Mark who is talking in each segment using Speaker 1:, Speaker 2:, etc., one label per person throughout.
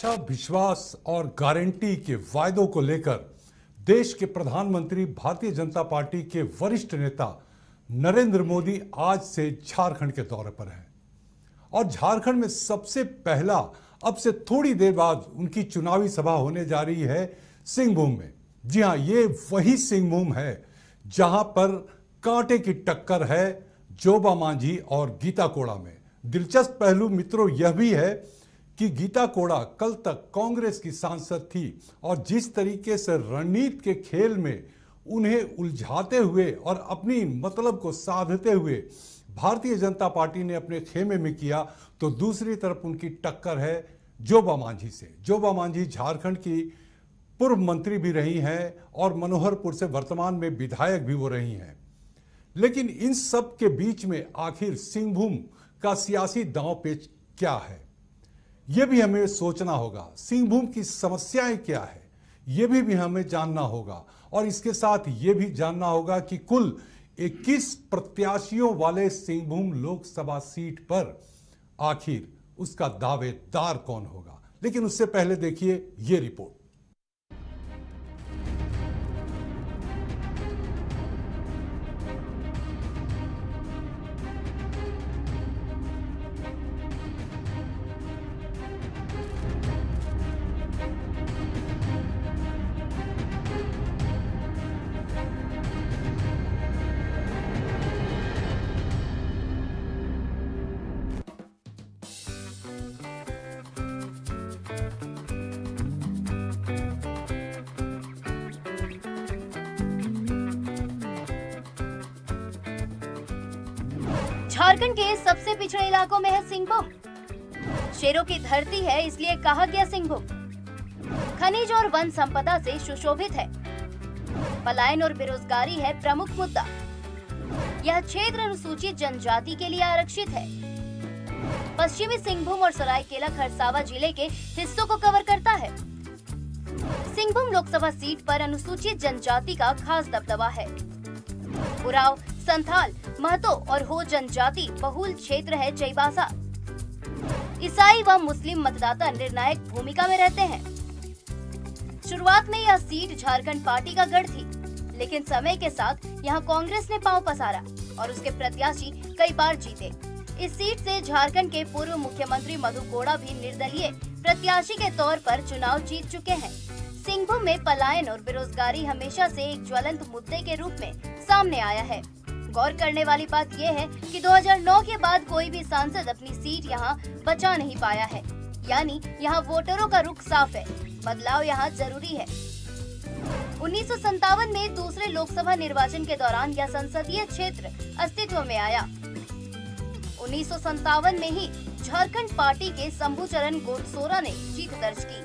Speaker 1: आशा, विश्वास और गारंटी के वायदों को लेकर देश के प्रधानमंत्री भारतीय जनता पार्टी के वरिष्ठ नेता नरेंद्र मोदी आज से झारखंड के दौरे पर हैं और झारखंड में सबसे पहला अब से थोड़ी देर बाद उनकी चुनावी सभा होने जा रही है सिंहभूम में। जी हां, ये वही सिंहभूम है जहां पर कांटे की टक्कर है जोबा मांझी और गीता कोड़ा में। दिलचस्प पहलू मित्रों यह भी है कि गीता कोड़ा कल तक कांग्रेस की सांसद थी और जिस तरीके से रणनीति के खेल में उन्हें उलझाते हुए और अपनी मतलब को साधते हुए भारतीय जनता पार्टी ने अपने खेमे में किया, तो दूसरी तरफ उनकी टक्कर है जोबा मांझी से। जोबा मांझी झारखंड की पूर्व मंत्री भी रही हैं और मनोहरपुर से वर्तमान में विधायक भी वो रही हैं। लेकिन इन सब के बीच में आखिर सिंहभूम का सियासी दांवपेच क्या है, यह भी हमें सोचना होगा। सिंहभूम की समस्याएं क्या है, यह भी हमें जानना होगा और इसके साथ यह भी जानना होगा कि कुल 21 प्रत्याशियों वाले सिंहभूम लोकसभा सीट पर आखिर उसका दावेदार कौन होगा। लेकिन उससे पहले देखिए यह रिपोर्ट।
Speaker 2: झारखंड के सबसे पिछड़े इलाकों में है सिंहभूम। शेरों की धरती है इसलिए कहा गया सिंहभूम। खनिज और वन संपदा से सुशोभित है। पलायन और बेरोजगारी है प्रमुख मुद्दा। यह क्षेत्र अनुसूचित जनजाति के लिए आरक्षित है। पश्चिमी सिंहभूम और सरायकेला खरसावा जिले के हिस्सों को कवर करता है। सिंहभूम लोकसभा सीट पर अनुसूचित जनजाति का खास दबदबा है। उराव, संथाल, महतो और हो जनजाति बहुल क्षेत्र है चाईबासा। ईसाई व मुस्लिम मतदाता निर्णायक भूमिका में रहते हैं। शुरुआत में यह सीट झारखंड पार्टी का गढ़ थी, लेकिन समय के साथ यहां कांग्रेस ने पांव पसारा और उसके प्रत्याशी कई बार जीते। इस सीट से झारखंड के पूर्व मुख्यमंत्री मधु कोड़ा भी निर्दलीय प्रत्याशी के तौर पर चुनाव जीत चुके हैं। सिंहभूम में पलायन और बेरोजगारी हमेशा से एक ज्वलंत मुद्दे के रूप में सामने आया है। गौर करने वाली बात यह है कि 2009 के बाद कोई भी सांसद अपनी सीट यहां बचा नहीं पाया है, यानी यहां वोटरों का रुख साफ है। बदलाव यहां जरूरी है। 1957 में दूसरे लोकसभा निर्वाचन के दौरान यह संसदीय क्षेत्र अस्तित्व में आया। 1957 में ही झारखंड पार्टी के शंभुचरण गोडसोरा ने जीत दर्ज की।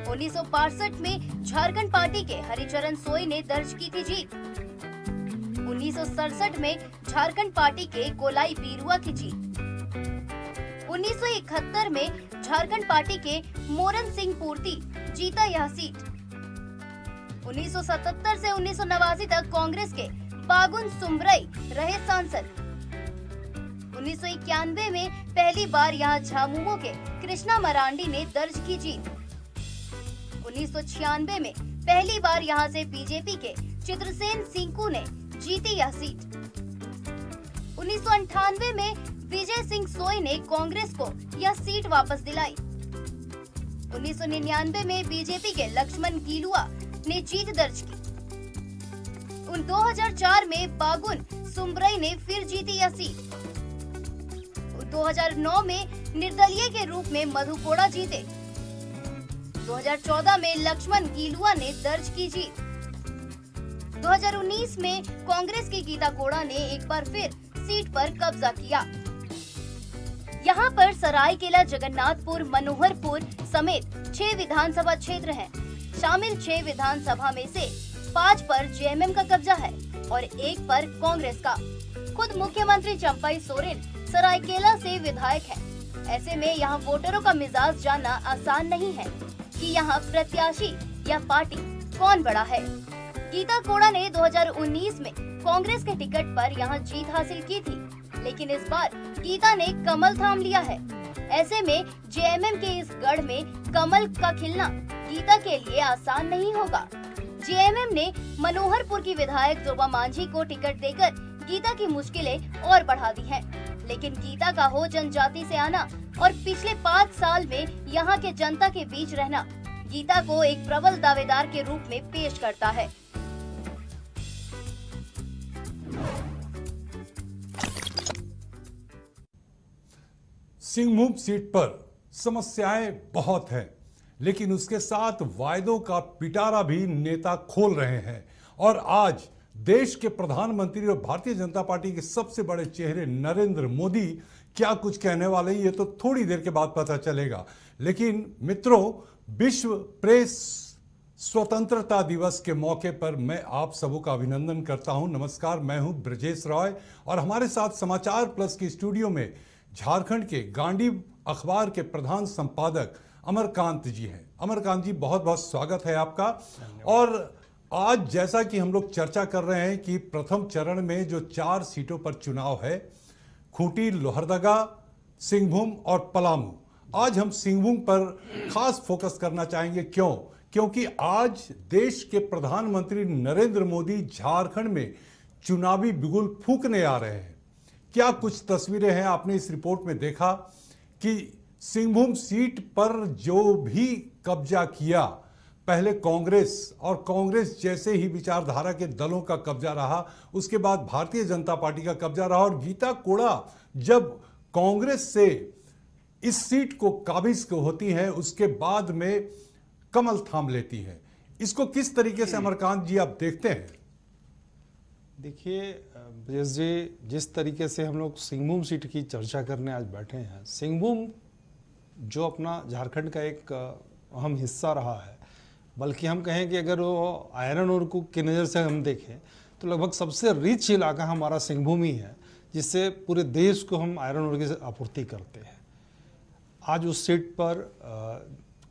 Speaker 2: 1962 में झारखंड पार्टी के हरिचरण सोई ने दर्ज की थी जीत। 1967 में झारखंड पार्टी के गोलाई बीरुआ की जीत। 1971 में झारखंड पार्टी के मोरन सिंह पूर्ति जीता यह सीट। 1977 से 1989 तक कांग्रेस के बागुन सुमरई रहे सांसद। 1991 में पहली बार यहां झामुमो के कृष्णा मरांडी ने दर्ज की जीत। 1996 में पहली बार यहां से बीजेपी के चित्रसेन सिंकू ने जीती यह सीट। 1998 में विजय सिंह सोई ने कांग्रेस को यह सीट वापस दिलाई। 1999 में बीजेपी के लक्ष्मण गिलुआ ने जीत दर्ज की। 2004 में बागुन सुमरई ने फिर जीती यह सीट। 2009 में निर्दलीय के रूप में मधु कोड़ा जीते। 2014 में लक्ष्मण गिलुआ ने दर्ज की जीत। 2019 में कांग्रेस की गीता कोड़ा ने एक बार फिर सीट पर कब्जा किया। यहाँ पर सरायकेला, जगन्नाथपुर, मनोहरपुर समेत 6 विधानसभा क्षेत्र हैं। शामिल 6 विधानसभा में से 5 पर जेएमएम का कब्जा है और 1 पर कांग्रेस का। खुद मुख्यमंत्री चंपाई सोरेन सरायकेला से विधायक हैं। ऐसे में यहाँ वोटरों का मिजाज जानना आसान नहीं है कि यहाँ प्रत्याशी या पार्टी कौन बड़ा है। गीता कोड़ा ने 2019 में कांग्रेस के टिकट पर यहां जीत हासिल की थी, लेकिन इस बार गीता ने कमल थाम लिया है। ऐसे में जेएमएम के इस गढ़ में कमल का खिलना गीता के लिए आसान नहीं होगा। जेएमएम ने मनोहरपुर की विधायक जोबा मांझी को टिकट देकर गीता की मुश्किलें और बढ़ा दी हैं। लेकिन गीता का हो जनजाति से आना और पिछले 5 साल में यहाँ के जनता के बीच रहना गीता को एक प्रबल दावेदार के रूप में पेश करता है।
Speaker 1: सिंहभूम सीट पर समस्याएं बहुत हैं, लेकिन उसके साथ वायदों का पिटारा भी नेता खोल रहे हैं। और आज देश के प्रधानमंत्री और भारतीय जनता पार्टी के सबसे बड़े चेहरे नरेंद्र मोदी क्या कुछ कहने वाले हैं, ये तो थोड़ी देर के बाद पता चलेगा। लेकिन मित्रों, विश्व प्रेस स्वतंत्रता दिवस के मौके पर मैं आप सबों का अभिनंदन करता हूं। नमस्कार, मैं हूं ब्रजेश रॉय और हमारे साथ समाचार प्लस के स्टूडियो में झारखंड के गांडीव अखबार के प्रधान संपादक अमरकांत जी हैं। अमरकांत जी, बहुत बहुत स्वागत है आपका। और आज जैसा कि हम लोग चर्चा कर रहे हैं कि प्रथम चरण में जो 4 सीटों पर चुनाव है, खूंटी, लोहरदगा, सिंहभूम और पलामू, आज हम सिंहभूम पर खास फोकस करना चाहेंगे। क्यों? क्योंकि आज देश के प्रधानमंत्री नरेंद्र मोदी झारखंड में चुनावी बिगुल फूंकने आ रहे हैं। क्या कुछ तस्वीरें हैं, आपने इस रिपोर्ट में देखा कि सिंहभूम सीट पर जो भी कब्जा किया, पहले कांग्रेस और कांग्रेस जैसे ही विचारधारा के दलों का कब्जा रहा, उसके बाद भारतीय जनता पार्टी का कब्जा रहा, और गीता कोड़ा जब कांग्रेस से इस सीट को काबिज होती है, उसके बाद में कमल थाम लेती है। इसको किस तरीके से अमरकांत जी आप देखते हैं?
Speaker 3: देखिए ब्रजेश जी, जिस तरीके से हम लोग सिंहभूम सीट की चर्चा करने आज बैठे हैं, सिंहभूम जो अपना झारखंड का एक अहम हिस्सा रहा है, बल्कि हम कहें कि अगर वो आयरन ओर को की नज़र से हम देखें तो लगभग सबसे रिच इलाका हमारा सिंहभूम ही है, जिससे पूरे देश को हम आयरन ओर की आपूर्ति करते हैं। आज उस सीट पर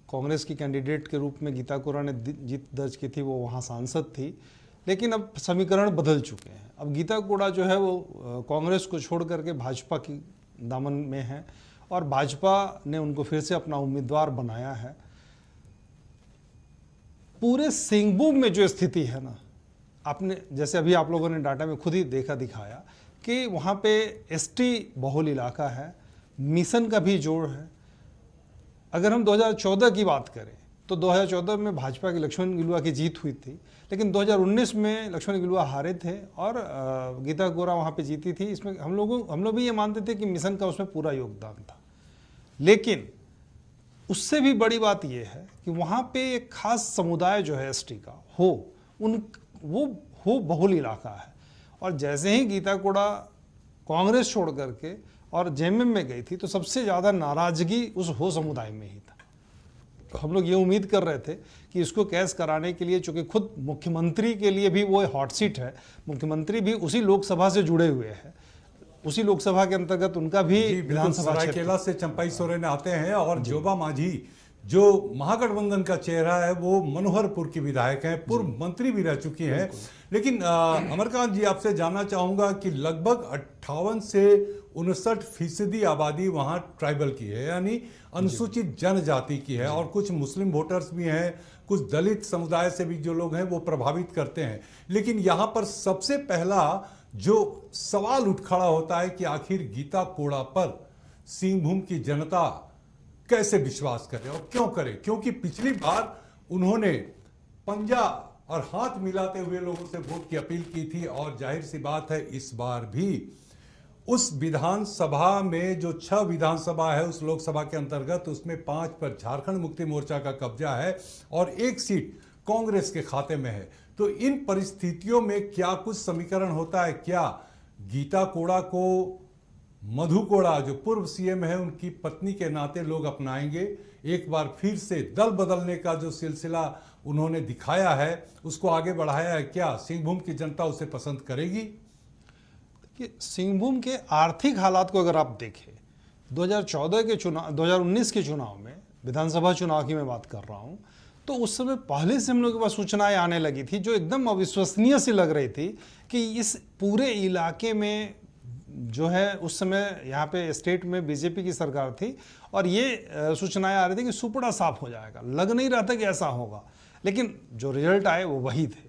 Speaker 3: कांग्रेस की कैंडिडेट के रूप में गीता कोड़ा ने जीत दर्ज की थी, वो वहाँ सांसद थी। लेकिन अब समीकरण बदल चुके हैं। अब गीता कोड़ा जो है वो कांग्रेस को छोड़ करके भाजपा की दामन में है और भाजपा ने उनको फिर से अपना उम्मीदवार बनाया है। पूरे सिंहभूम में जो स्थिति है ना, आपने जैसे अभी आप लोगों ने डाटा में खुद ही देखा दिखाया कि वहाँ पे एसटी बहुल इलाका है, मिशन का भी जोड़ है। अगर हम 2014 की बात करें तो 2014 में भाजपा की लक्ष्मण गिलुआ की जीत हुई थी, लेकिन 2019 में लक्ष्मण गिलुआ हारे थे और गीता कोड़ा वहाँ पे जीती थी। इसमें हम लोग भी ये मानते थे कि मिशन का उसमें पूरा योगदान था। लेकिन उससे भी बड़ी बात यह है कि वहाँ पे एक खास समुदाय जो है एसटी का वो बहुल इलाका है। और जैसे ही गीता कोड़ा कांग्रेस छोड़ करके और जेएमएम में गई थी तो सबसे ज़्यादा नाराजगी उस हो समुदाय में ही था। हम लोग ये उम्मीद कर रहे थे कि इसको कैश कराने के लिए, चूंकि खुद मुख्यमंत्री के लिए भी वो हॉट सीट है, मुख्यमंत्री भी उसी लोकसभा से जुड़े हुए हैं, उसी लोकसभा के अंतर्गत उनका भी विधानसभा
Speaker 1: सरायकेला से चंपाई सोरेन आते हैं और जोबा मांझी जो महागठबंधन का चेहरा है वो मनोहरपुर की विधायक हैं, पूर्व मंत्री भी रह चुकी हैं। लेकिन अमरकांत जी, आपसे जानना चाहूंगा कि लगभग 58 से 59% आबादी वहां ट्राइबल की है, यानी अनुसूचित जनजाति की है, और कुछ मुस्लिम वोटर्स भी हैं, कुछ दलित समुदाय से भी जो लोग हैं वो प्रभावित करते हैं। लेकिन यहाँ पर सबसे पहला जो सवाल उठ खड़ा होता है कि आखिर गीता कोड़ा पर सिंहभूम की जनता कैसे विश्वास करे और क्यों करे? क्योंकि पिछली बार उन्होंने पंजा और हाथ मिलाते हुए लोगों से वोट की अपील की थी, और जाहिर सी बात है इस बार भी उस विधानसभा में जो 6 विधानसभा है उस लोकसभा के अंतर्गत, उसमें 5 पर झारखंड मुक्ति मोर्चा का कब्जा है और 1 सीट कांग्रेस के खाते में है। तो इन परिस्थितियों में क्या कुछ समीकरण होता है? क्या गीता कोड़ा को मधु कोड़ा जो पूर्व सीएम है उनकी पत्नी के नाते लोग अपनाएंगे? एक बार फिर से दल बदलने का जो सिलसिला उन्होंने दिखाया है उसको आगे बढ़ाया है, क्या सिंहभूम की जनता उसे पसंद करेगी?
Speaker 3: कि सिंहभूम के आर्थिक हालात को अगर आप देखें, 2014 के चुनाव, 2019 के चुनाव में, विधानसभा चुनाव की मैं बात कर रहा हूं, तो उस समय पहले से हम लोग के पास सूचनाएं आने लगी थी जो एकदम अविश्वसनीय सी लग रही थी कि इस पूरे इलाके में जो है उस समय यहाँ पे स्टेट में बीजेपी की सरकार थी और ये सूचनाएं आ रही थी कि सुपड़ा साफ हो जाएगा। लग नहीं रहा था कि ऐसा होगा, लेकिन जो रिजल्ट आए वो वही थे।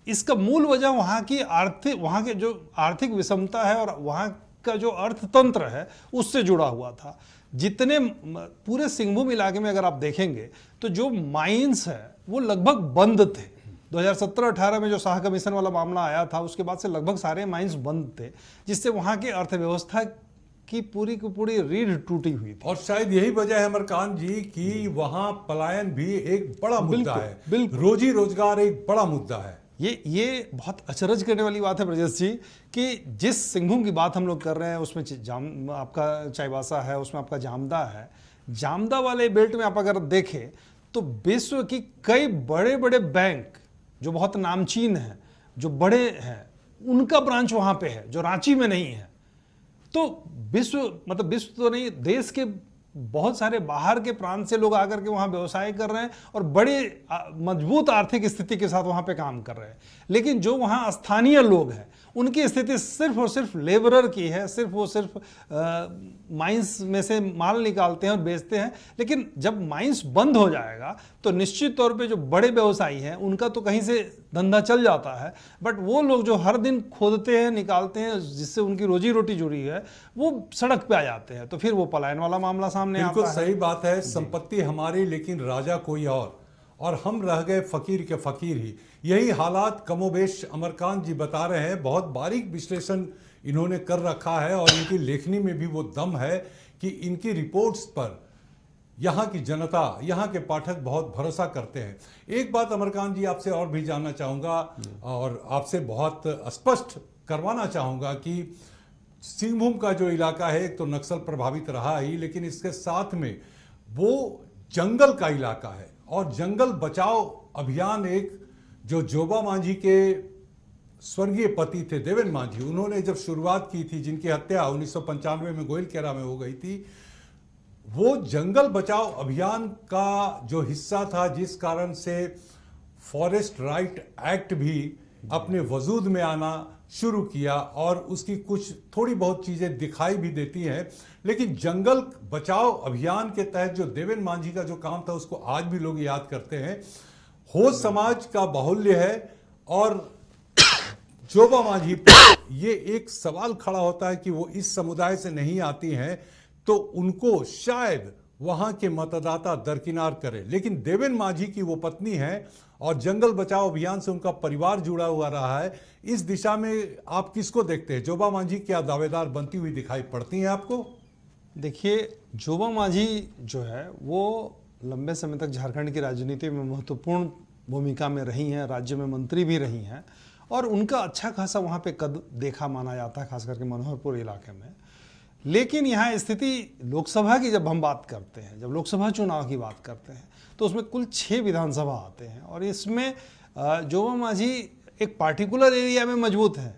Speaker 3: इसका मूल वजह वहाँ के जो आर्थिक विषमता है और वहाँ का जो अर्थतंत्र है उससे जुड़ा हुआ था। जितने पूरे सिंहभूम इलाके में अगर आप देखेंगे तो जो माइंस है वो लगभग बंद थे। 2017-18 में जो शाह कमीशन वाला मामला आया था उसके बाद से लगभग सारे माइंस बंद थे, जिससे वहाँ की अर्थव्यवस्था की पूरी रीढ़ टूटी हुई थी।
Speaker 1: और शायद यही वजह है अमरकांत जी कि वहाँ पलायन भी एक बड़ा मुद्दा है,
Speaker 3: बिल्कुल।
Speaker 1: रोजी रोजगार एक बड़ा मुद्दा है।
Speaker 3: ये बहुत अचरज करने वाली बात है ब्रजेश जी कि जिस सिंहभूम की बात हम लोग कर रहे हैं उसमें आपका चाईबासा है, उसमें आपका जामदा है। जामदा वाले बेल्ट में आप अगर देखें तो विश्व की कई बड़े बड़े बैंक जो बहुत नामचीन हैं, जो बड़े हैं, उनका ब्रांच वहाँ पे है जो रांची में नहीं है। तो विश्व तो नहीं, देश के बहुत सारे बाहर के प्रांत से लोग आकर के वहाँ व्यवसाय कर रहे हैं और बड़े मजबूत आर्थिक स्थिति के साथ वहाँ पे काम कर रहे हैं। लेकिन जो वहाँ स्थानीय लोग हैं उनकी स्थिति सिर्फ और सिर्फ लेबरर की है, सिर्फ माइंस में से माल निकालते हैं और बेचते हैं। लेकिन जब माइंस बंद हो जाएगा तो निश्चित तौर पे जो बड़े व्यवसायी हैं उनका तो कहीं से धंधा चल जाता है, बट वो लोग जो हर दिन खोदते हैं, निकालते हैं, जिससे उनकी रोजी रोटी जुड़ी है, वो सड़क पे आ जाते हैं। तो फिर वो पलायन वाला मामला सामने आता है।
Speaker 1: बिल्कुल सही बात है। संपत्ति हमारी लेकिन राजा कोई और हम रह गए फकीर के फकीर ही। यही हालात कमोबेश अमरकांत जी बता रहे हैं। बहुत बारीक विश्लेषण इन्होंने कर रखा है और इनकी लेखनी में भी वो दम है कि इनकी रिपोर्ट्स पर यहाँ की जनता, यहाँ के पाठक बहुत भरोसा करते हैं। एक बात अमरकांत जी आपसे और भी जानना चाहूँगा और आपसे बहुत स्पष्ट करवाना चाहूँगा कि सिंहभूम का जो इलाका है एक तो नक्सल प्रभावित रहा ही, लेकिन इसके साथ में वो जंगल का इलाका है और जंगल बचाओ अभियान एक जो जोबा मांझी के स्वर्गीय पति थे देवेन मांझी, उन्होंने जब शुरुआत की थी, जिनकी हत्या 1995 में गोइलकेरा में हो गई थी, वो जंगल बचाओ अभियान का जो हिस्सा था, जिस कारण से फॉरेस्ट राइट एक्ट भी अपने वजूद में आना शुरू किया और उसकी कुछ थोड़ी बहुत चीजें दिखाई भी देती हैं। लेकिन जंगल बचाओ अभियान के तहत जो देवेन मांझी का जो काम था उसको आज भी लोग याद करते हैं। होस समाज का बाहुल्य है और जोबा मांझी पर ये एक सवाल खड़ा होता है कि वो इस समुदाय से नहीं आती हैं तो उनको शायद वहां के मतदाता दरकिनार करें। लेकिन देवेन मांझी की वो पत्नी है और जंगल बचाओ अभियान से उनका परिवार जुड़ा हुआ रहा है। इस दिशा में आप किसको देखते हैं? जोबा मांझी क्या दावेदार बनती हुई दिखाई पड़ती हैं आपको?
Speaker 3: देखिए, जोबा मांझी जो है वो लंबे समय तक झारखंड की राजनीति में महत्वपूर्ण भूमिका में रही हैं, राज्य में मंत्री भी रही हैं और उनका अच्छा खासा वहाँ पे कद देखा माना जाता है, खास करके मनोहरपुर इलाके में। लेकिन यहाँ स्थिति लोकसभा की जब हम बात करते हैं, जब लोकसभा चुनाव की बात करते हैं, तो उसमें कुल 6 विधानसभा आते हैं और इसमें जोबा मांझी एक पार्टिकुलर एरिया में मजबूत है।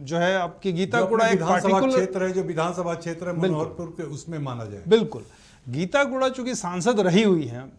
Speaker 3: जो है आपकी गीतागुड़ा एक पार्टिकुलर
Speaker 1: क्षेत्र है, जो विधानसभा क्षेत्र है मनोहरपुर के, उसमें माना जाए।
Speaker 3: बिल्कुल। गीतागुड़ा चूंकि सांसद रही हुई हैं,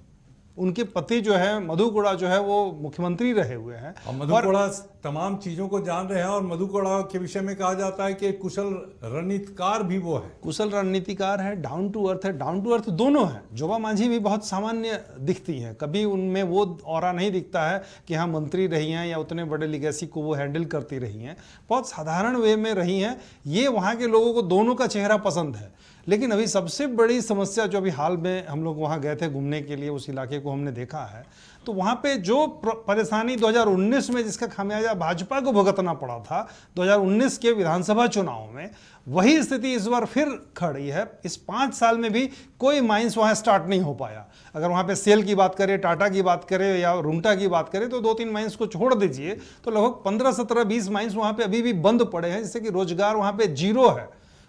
Speaker 3: उनके पति जो है मधु कोड़ा जो है वो मुख्यमंत्री रहे हुए हैं
Speaker 1: और मधु कोड़ा तमाम चीजों को जान रहे हैं और मधु कोड़ा के विषय में कहा जाता है कि कुशल रणनीतिकार भी वो है।
Speaker 3: कुशल रणनीतिकार है, डाउन टू अर्थ है, डाउन टू अर्थ दोनों है। जोबा मांझी भी बहुत सामान्य दिखती हैं, कभी उनमें वो ऑरा नहीं दिखता है कि हाँ मंत्री रही हैं या उतने बड़े लिगेसी को वो हैंडल करती रही हैं, बहुत साधारण वे में रही हैं। ये वहाँ के लोगों को दोनों का चेहरा पसंद है। लेकिन अभी सबसे बड़ी समस्या जो अभी हाल में हम लोग वहाँ गए थे घूमने के लिए, उस इलाके को हमने देखा है, तो वहाँ पे जो परेशानी 2019 में जिसका खामियाजा भाजपा को भुगतना पड़ा था 2019 के विधानसभा चुनाव में, वही स्थिति इस बार फिर खड़ी है। इस 5 साल में भी कोई माइंस वहाँ स्टार्ट नहीं हो पाया। अगर वहाँ पे सेल की बात करें, टाटा की बात करें या रुंगटा की बात करें तो 2-3 माइंस को छोड़ दीजिए तो लगभग 15-17-20 माइंस वहाँ पे अभी भी बंद पड़े हैं, जिससे कि रोजगार वहाँ पे जीरो है।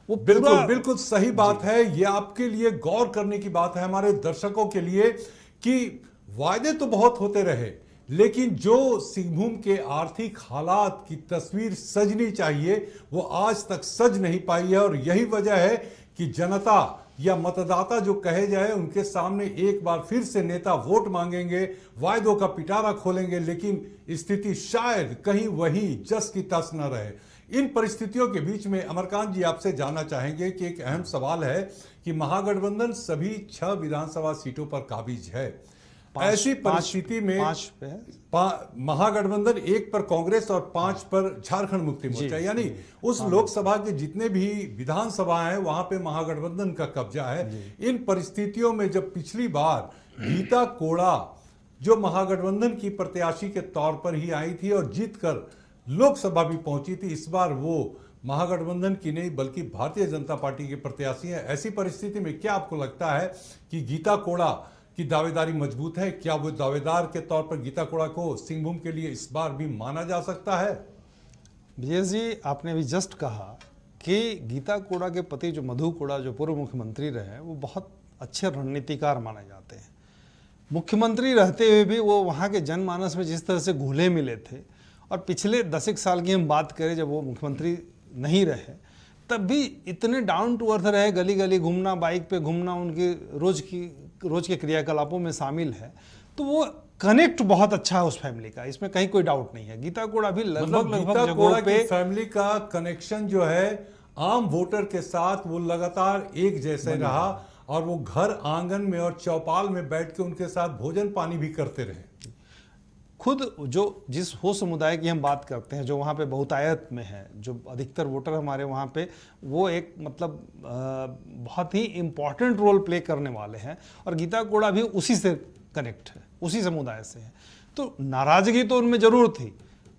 Speaker 3: वो
Speaker 1: बिल्कुल सही बात है। ये आपके लिए गौर करने की बात है, हमारे दर्शकों के लिए, कि वायदे तो बहुत होते रहे लेकिन जो सिंहभूम के आर्थिक हालात की तस्वीर सजनी चाहिए वो आज तक सज नहीं पाई है। और यही वजह है कि जनता या मतदाता जो कहे जाए उनके सामने एक बार फिर से नेता वोट मांगेंगे, वायदों का पिटारा खोलेंगे, लेकिन स्थिति शायद कहीं वही जस की तस न रहे। इन परिस्थितियों के बीच में अमरकांत जी आपसे जानना चाहेंगे कि एक अहम सवाल है कि महागठबंधन सभी 6 विधानसभा सीटों पर काबिज है। ऐसी परिस्थिति में
Speaker 3: 5 पे है।
Speaker 1: महागठबंधन 1 पर कांग्रेस और 5 पर झारखंड मुक्ति मोर्चा, यानी उस लोकसभा के जितने भी विधानसभा हैं वहां पे महागठबंधन का कब्जा है। इन परिस्थितियों में जब पिछली बार गीता कोड़ा जो महागठबंधन की प्रत्याशी के तौर पर ही आई थी और जीतकर लोकसभा भी पहुंची थी, इस बार वो महागठबंधन की नहीं बल्कि भारतीय जनता पार्टी के प्रत्याशी हैं। ऐसी परिस्थिति में क्या आपको लगता है कि गीता कोड़ा की दावेदारी मजबूत है? क्या वो दावेदार के तौर पर गीता कोड़ा को सिंहभूम के लिए इस बार भी माना जा सकता है?
Speaker 3: विजय जी, आपने अभी जस्ट कहा कि गीता कोड़ा के पति जो मधु कोड़ा जो पूर्व मुख्यमंत्री रहे, वो बहुत अच्छे रणनीतिकार माने जाते हैं। मुख्यमंत्री रहते हुए भी वो वहाँ के जनमानस में जिस तरह से घुले मिले थे, और पिछले 10 साल की हम बात करें जब वो मुख्यमंत्री नहीं रहे, तब भी इतने डाउन टू अर्थ रहे, गली गली घूमना, बाइक पे घूमना उनकी रोज के क्रियाकलापों में शामिल है। तो वो कनेक्ट बहुत अच्छा है उस फैमिली का, इसमें कहीं कोई डाउट नहीं है। गीता कोड़ा भी लगभग जगहों पे
Speaker 1: फैमिली का कनेक्शन जो है आम वोटर के साथ वो लगातार एक जैसे रहा, और वो घर आंगन में और चौपाल में बैठ के उनके साथ भोजन पानी भी करते रहे।
Speaker 3: खुद जो जिस हो समुदाय की हम बात करते हैं, जो वहाँ पे बहुतायत में है, जो अधिकतर वोटर हमारे वहाँ पे, वो एक मतलब बहुत ही इम्पॉर्टेंट रोल प्ले करने वाले हैं, और गीता कोड़ा भी उसी से कनेक्ट है, उसी समुदाय से है। तो नाराजगी तो उनमें जरूर थी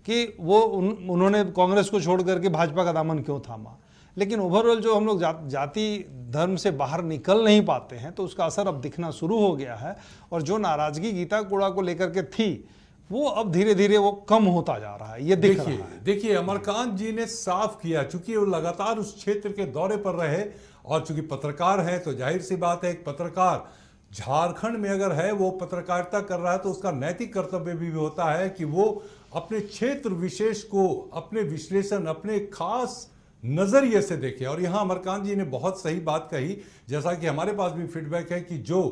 Speaker 3: कि वो उन्होंने कांग्रेस को छोड़ करके भाजपा का दामन क्यों थामा, लेकिन ओवरऑल जो हम लोग जाति धर्म से बाहर निकल नहीं पाते हैं, तो उसका असर अब दिखना शुरू हो गया है। और जो नाराजगी गीता कोड़ा को लेकर के थी, वो अब धीरे धीरे वो कम होता जा रहा है, ये दिख रहा है।
Speaker 1: देखिए अमरकांत जी ने साफ किया, चूंकि वो लगातार उस क्षेत्र के दौरे पर रहे, और चूंकि पत्रकार है तो जाहिर सी बात है एक पत्रकार झारखंड में अगर है वो पत्रकारिता कर रहा है तो उसका नैतिक कर्तव्य भी होता है कि वो अपने क्षेत्र विशेष को अपने विश्लेषण, अपने खास नजरिए से देखे। और यहाँ अमरकांत जी ने बहुत सही बात कही, जैसा कि हमारे पास भी फीडबैक है कि जो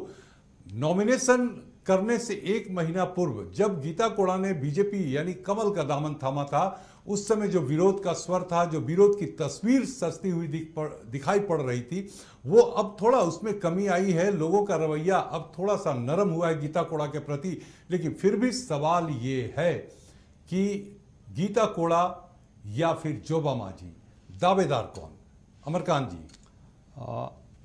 Speaker 1: नॉमिनेशन करने से 1 महीना पूर्व जब गीता कोड़ा ने बीजेपी यानी कमल का दामन थामा था, उस समय जो विरोध का स्वर था, जो विरोध की तस्वीर सजती हुई दिखाई पड़ रही थी, वो अब थोड़ा उसमें कमी आई है। लोगों का रवैया अब थोड़ा सा नरम हुआ है गीता कोड़ा के प्रति। लेकिन फिर भी सवाल ये है कि गीता कोड़ा या फिर जोबा मांझी, दावेदार कौन? अमरकांत जी,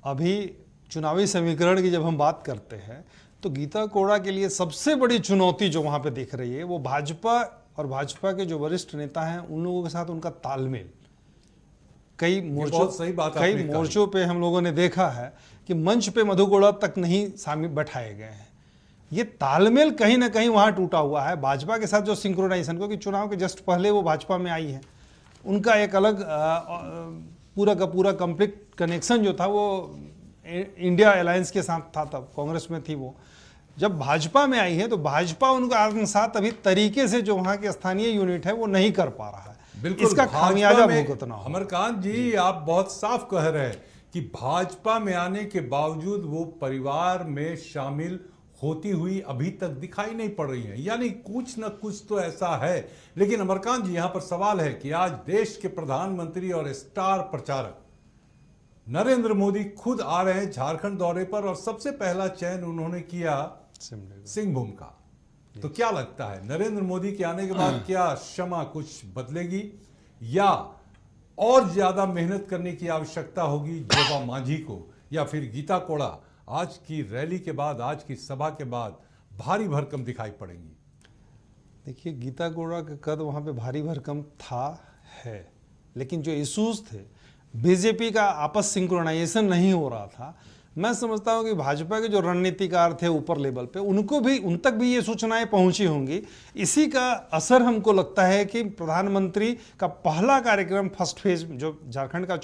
Speaker 3: अभी चुनावी समीकरण की जब हम बात करते हैं तो गीता कोड़ा के लिए सबसे बड़ी चुनौती जो वहां पे दिख रही है वो भाजपा और भाजपा के जो वरिष्ठ नेता हैं उन लोगों के साथ उनका तालमेल। कई मोर्चों पे हम लोगों ने देखा है कि मंच पे मधु कोड़ा तक नहीं शामिल बैठाए गए हैं। ये तालमेल कहीं ना कहीं वहां टूटा हुआ है भाजपा के साथ, जो सिंक्रोनाइजेशन, क्योंकि चुनाव के जस्ट पहले वो भाजपा में आई है, उनका एक अलग पूरा का पूरा कंप्लीट कनेक्शन जो था वो इंडिया अलायंस के साथ था, तब कांग्रेस में थी। वो जब भाजपा में आई है तो भाजपा उनका आत्मसात अभी तरीके से जो वहां के स्थानीय यूनिट है वो नहीं कर पा रहा है।
Speaker 1: बिल्कुल,
Speaker 3: इसका खामियाजा भुगतना हो।
Speaker 1: अमरकांत जी, आप बहुत साफ कह रहे हैं कि भाजपा में आने के बावजूद वो परिवार में शामिल होती हुई अभी तक दिखाई नहीं पड़ रही है, यानी कुछ न कुछ तो ऐसा है। लेकिन अमरकांत जी, यहां पर सवाल है कि आज देश के प्रधानमंत्री और स्टार प्रचारक नरेंद्र मोदी खुद आ रहे हैं झारखंड दौरे पर, और सबसे पहला चयन उन्होंने किया सिंहभूम का। तो क्या लगता है नरेंद्र मोदी के आने के बाद क्या क्षमा कुछ बदलेगी, या और ज्यादा मेहनत करने की आवश्यकता होगी जोबा मांझी को, या फिर गीता कोड़ा आज की रैली के बाद, आज की सभा के बाद भारी भरकम दिखाई पड़ेंगी?
Speaker 3: देखिए, गीता कोड़ा का कद वहां पे भारी भरकम था है, लेकिन जो इश्यूज थे, बीजेपी का आपस सिंक्रोनाइजेशन नहीं हो रहा था। मैं समझता हूं कि भाजपा के जो रणनीतिकार थे ऊपर लेवल पे, उन तक भी ये सूचनाएं पहुंची होंगी। इसी का असर हमको लगता है कि प्रधानमंत्री का पहला कार्यक्रम, फर्स्ट फेज, जो झारखंड का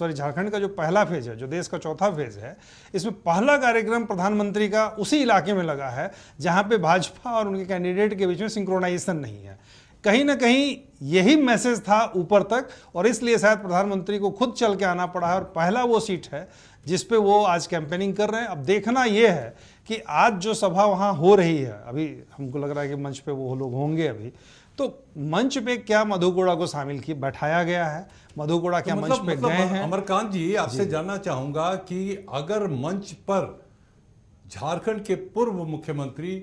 Speaker 3: झारखंड का जो पहला फेज है, जो देश का चौथा फेज है, इसमें पहला कार्यक्रम प्रधानमंत्री का उसी इलाके में लगा है जहां पे भाजपा और उनके कैंडिडेट के बीच में सिंक्रोनाइजेशन नहीं है। कहीं ना कहीं यही मैसेज था ऊपर तक, और इसलिए शायद प्रधानमंत्री को खुद चल के आना पड़ा है, और पहला वो सीट है जिस पे वो आज कैंपेनिंग कर रहे हैं। अब देखना ये है कि आज जो सभा वहाँ हो रही है, अभी हमको लग रहा है कि मंच पे वो लोग होंगे अभी, तो मंच पे क्या मधु कोड़ा को शामिल किया बैठाया गया है, मधु कोड़ा क्या मंच पे गए हैं?
Speaker 1: अमरकांत जी, आपसे जानना चाहूंगा कि अगर मंच पर झारखंड के पूर्व मुख्यमंत्री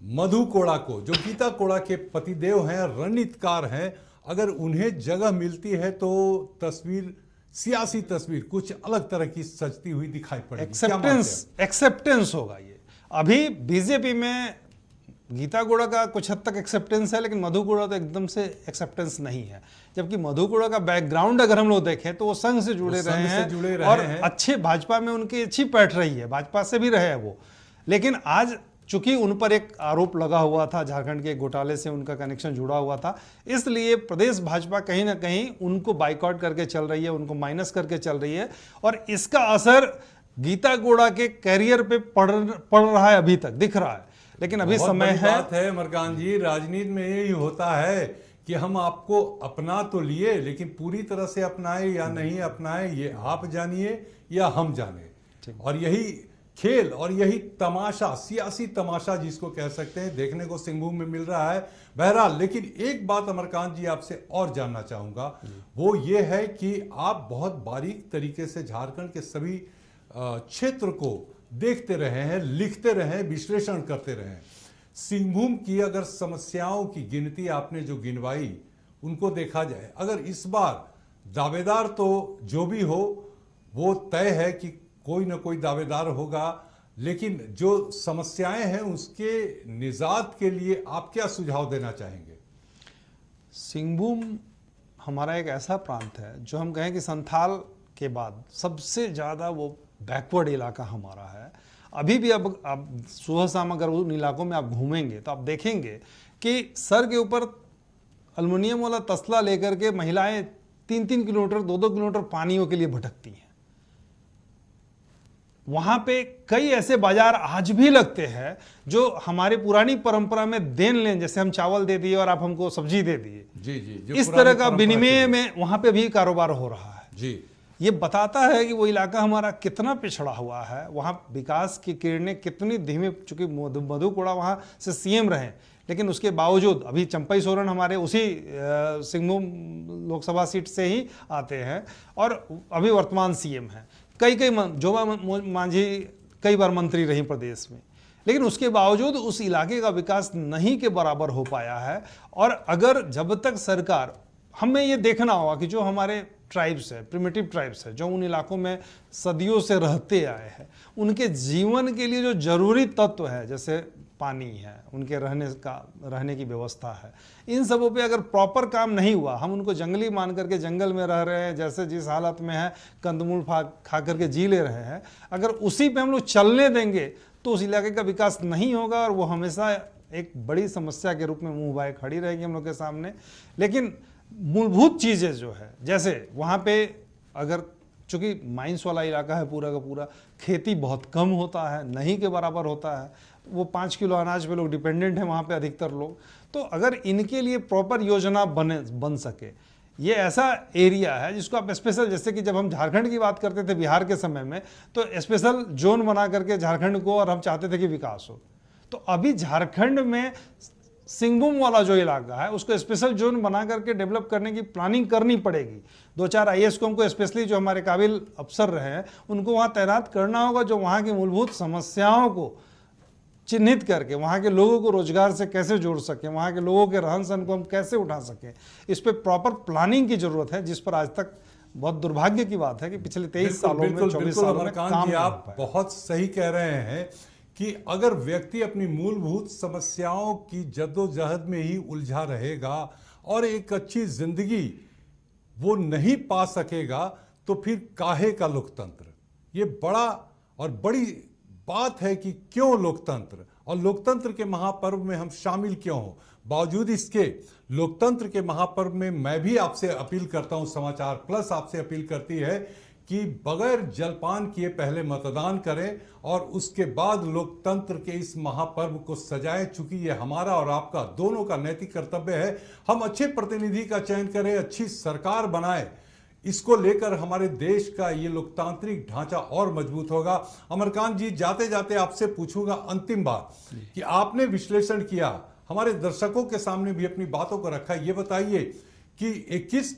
Speaker 1: मधु कोड़ा को, जो गीता कोड़ा के पतिदेव हैं, रणनीतिकार हैं, अगर उन्हें जगह मिलती है तो तस्वीर, सियासी तस्वीर कुछ अलग तरह की सजती हुई दिखाई पड़ेगी।
Speaker 3: एक्सेप्टेंस होगा ये। अभी बीजेपी में गीता कोड़ा का कुछ हद तक एक्सेप्टेंस है, लेकिन मधु कोड़ा तो एकदम से एक्सेप्टेंस नहीं है। जबकि मधु कोड़ा का बैकग्राउंड अगर हम लोग देखें तो वो संघ से जुड़े रहे हैं और अच्छे भाजपा में उनकी अच्छी पैठ रही है, भाजपा से भी रहे हैं वो। लेकिन आज चूंकि उन पर एक आरोप लगा हुआ था, झारखंड के घोटाले से उनका कनेक्शन जुड़ा हुआ था, इसलिए प्रदेश भाजपा कहीं ना कहीं उनको बाइकआउट करके चल रही है, उनको माइनस करके चल रही है। और इसका असर गीता कोड़ा के कैरियर पे पड़ रहा है, अभी तक दिख रहा है। लेकिन अभी समय है।
Speaker 1: बात है अमरकांत जी, राजनीति में यही होता है कि हम आपको अपना तो लिए, लेकिन पूरी तरह से अपनाए या नहीं अपनाए ये आप जानिए या हम जाने। और यही खेल और यही तमाशा, सियासी तमाशा जिसको कह सकते हैं, देखने को सिंहभूम में मिल रहा है। बहरहाल, लेकिन एक बात अमरकांत जी आपसे और जानना चाहूंगा, वो ये है कि आप बहुत बारीक तरीके से झारखंड के सभी क्षेत्र को देखते रहे हैं, लिखते रहे हैं, विश्लेषण करते रहे हैं। सिंहभूम की अगर समस्याओं की गिनती आपने जो गिनवाई उनको देखा जाए, अगर इस बार दावेदार तो जो भी हो वो तय है कि कोई ना कोई दावेदार होगा, लेकिन जो समस्याएं हैं उसके निजात के लिए आप क्या सुझाव देना चाहेंगे?
Speaker 3: सिंहभूम हमारा एक ऐसा प्रांत है जो हम कहें कि संथाल के बाद सबसे ज़्यादा वो बैकवर्ड इलाका हमारा है। अभी भी अब आप सुबह शाम अगर उन इलाकों में आप घूमेंगे तो आप देखेंगे कि सर के ऊपर एल्युमिनियम वाला तसला लेकर के महिलाएं 3-3 किलोमीटर 2-2 किलोमीटर पानियों के लिए भटकती हैं। वहां पे कई ऐसे बाजार आज भी लगते हैं जो हमारी पुरानी परंपरा में देन लेन, जैसे हम चावल दे दिए और आप हमको सब्जी दे दिए,
Speaker 1: जी,
Speaker 3: इस तरह का विनिमय में वहां पे भी कारोबार हो रहा है।
Speaker 1: जी,
Speaker 3: ये बताता है कि वो इलाका हमारा कितना पिछड़ा हुआ है, वहाँ विकास की किरणें कितनी धीमे, चूंकि मधु कोड़ा वहाँ से सीएम रहे, लेकिन उसके बावजूद अभी चंपई सोरेन हमारे उसी सिंहभूम लोकसभा सीट से ही आते हैं और अभी वर्तमान सीएम हैं। कई जोबा मांझी कई बार मंत्री रही प्रदेश में, लेकिन उसके बावजूद उस इलाके का विकास नहीं के बराबर हो पाया है। और अगर जब तक सरकार, हमें ये देखना होगा कि जो हमारे ट्राइब्स है, प्रिमिटिव ट्राइब्स है, जो उन इलाकों में सदियों से रहते आए हैं, उनके जीवन के लिए जो जरूरी तत्व है, जैसे पानी है, उनके रहने की व्यवस्था है, इन सबों पे अगर प्रॉपर काम नहीं हुआ, हम उनको जंगली मान करके जंगल में रह रहे हैं, जैसे जिस हालत में है कंदमूल खा करके जी ले रहे हैं, अगर उसी पे हम लोग चलने देंगे तो उस इलाके का विकास नहीं होगा और वो हमेशा एक बड़ी समस्या के रूप में मुंह बाए खड़ी रहेगी हम लोग के सामने। लेकिन मूलभूत चीज़ें जो है, जैसे वहाँ पे अगर, चूँकि माइंस वाला इलाका है पूरा का पूरा, खेती बहुत कम होता है, नहीं के बराबर होता है, वो 5 किलो अनाज पे लोग डिपेंडेंट हैं वहाँ पे अधिकतर लोग। तो अगर इनके लिए प्रॉपर योजना बन सके, ये ऐसा एरिया है जिसको आप स्पेशल, जैसे कि जब हम झारखंड की बात करते थे बिहार के समय में, तो स्पेशल जोन बना करके झारखंड को, और हम चाहते थे कि विकास हो। तो अभी झारखंड में सिंहभूम वाला जो इलाका है उसको स्पेशल जोन बना करके डेवलप करने की प्लानिंग करनी पड़ेगी। 2-4 आईएएस को हमको, स्पेशली जो हमारे काबिल अफसर रहे हैं, उनको वहाँ तैनात करना होगा, जो वहाँ की मूलभूत समस्याओं को चिन्हित करके वहाँ के लोगों को रोजगार से कैसे जोड़ सकें, वहाँ के लोगों के रहन सहन को हम कैसे उठा सकें, इस पर प्रॉपर प्लानिंग की जरूरत है, जिस पर आज तक बहुत दुर्भाग्य की बात है कि पिछले 23 सालों में, 24 सालों में काम नहीं हो पाया।
Speaker 1: बहुत सही कह रहे हैं कि अगर व्यक्ति अपनी मूलभूत समस्याओं की जद्दोजहद में ही उलझा रहेगा और एक अच्छी जिंदगी वो नहीं पा सकेगा, तो फिर काहे का लोकतंत्र। ये बड़ा और बड़ी बात है कि क्यों लोकतंत्र, और लोकतंत्र के महापर्व में हम शामिल क्यों हो। बावजूद इसके लोकतंत्र के महापर्व में मैं भी आपसे अपील करता हूं, समाचार प्लस आपसे अपील करती है कि बगैर जलपान किए पहले मतदान करें और उसके बाद लोकतंत्र के इस महापर्व को सजाएं। चूंकि ये हमारा और आपका दोनों का नैतिक कर्तव्य है, हम अच्छे प्रतिनिधि का चयन करें, अच्छी सरकार बनाएं। इसको लेकर हमारे देश का ये लोकतांत्रिक ढांचा और मजबूत होगा। अमरकांत जी, जाते जाते आपसे पूछूंगा अंतिम बात कि आपने विश्लेषण किया हमारे दर्शकों के सामने भी अपनी बातों को रखा। ये बताइए कि 21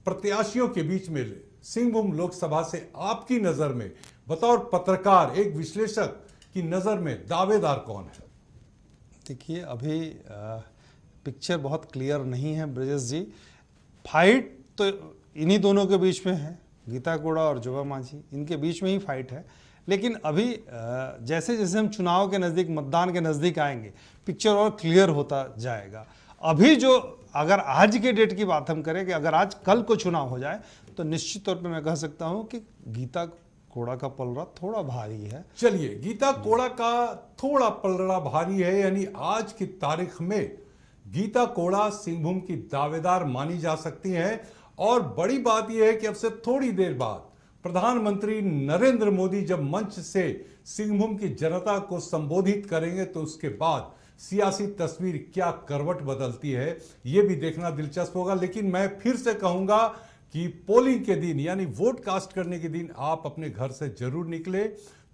Speaker 1: प्रत्याशियों के बीच में सिंहभूम लोकसभा से आपकी नजर में, बतौर पत्रकार, एक विश्लेषक की नजर में दावेदार कौन है?
Speaker 3: देखिए, अभी पिक्चर बहुत क्लियर नहीं है ब्रजेश जी। फाइट तो इन्हीं दोनों के बीच में है, गीता कोड़ा और जोगा मांझी, इनके बीच में ही फाइट है। लेकिन अभी जैसे जैसे हम चुनाव के नज़दीक, मतदान के नज़दीक आएंगे, पिक्चर और क्लियर होता जाएगा। अभी जो, अगर आज के डेट की बात हम करें कि अगर आज कल को चुनाव हो जाए तो निश्चित तौर पे मैं कह सकता हूं कि गीता कोड़ा का पलड़ा थोड़ा भारी है।
Speaker 1: चलिए, गीता कोड़ा का थोड़ा पलड़ा भारी है, यानी आज की तारीख में गीता कोड़ा सिंहभूम की दावेदार मानी जा सकती हैं। और बड़ी बात यह है कि अब से थोड़ी देर बाद प्रधानमंत्री नरेंद्र मोदी जब मंच से सिंहभूम की जनता को संबोधित करेंगे तो उसके बाद सियासी तस्वीर क्या करवट बदलती है, यह भी देखना दिलचस्प होगा। लेकिन मैं फिर से कहूंगा कि पोलिंग के दिन, यानी वोट कास्ट करने के दिन, आप अपने घर से जरूर निकले।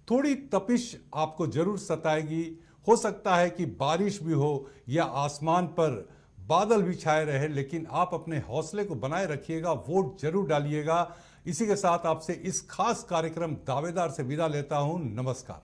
Speaker 1: थोड़ी तपिश आपको जरूर सताएगी, हो सकता है कि बारिश भी हो या आसमान पर बादल भी छाए रहे, लेकिन आप अपने हौसले को बनाए रखिएगा, वोट जरूर डालिएगा। इसी के साथ आपसे इस खास कार्यक्रम दावेदार से विदा लेता हूं। नमस्कार।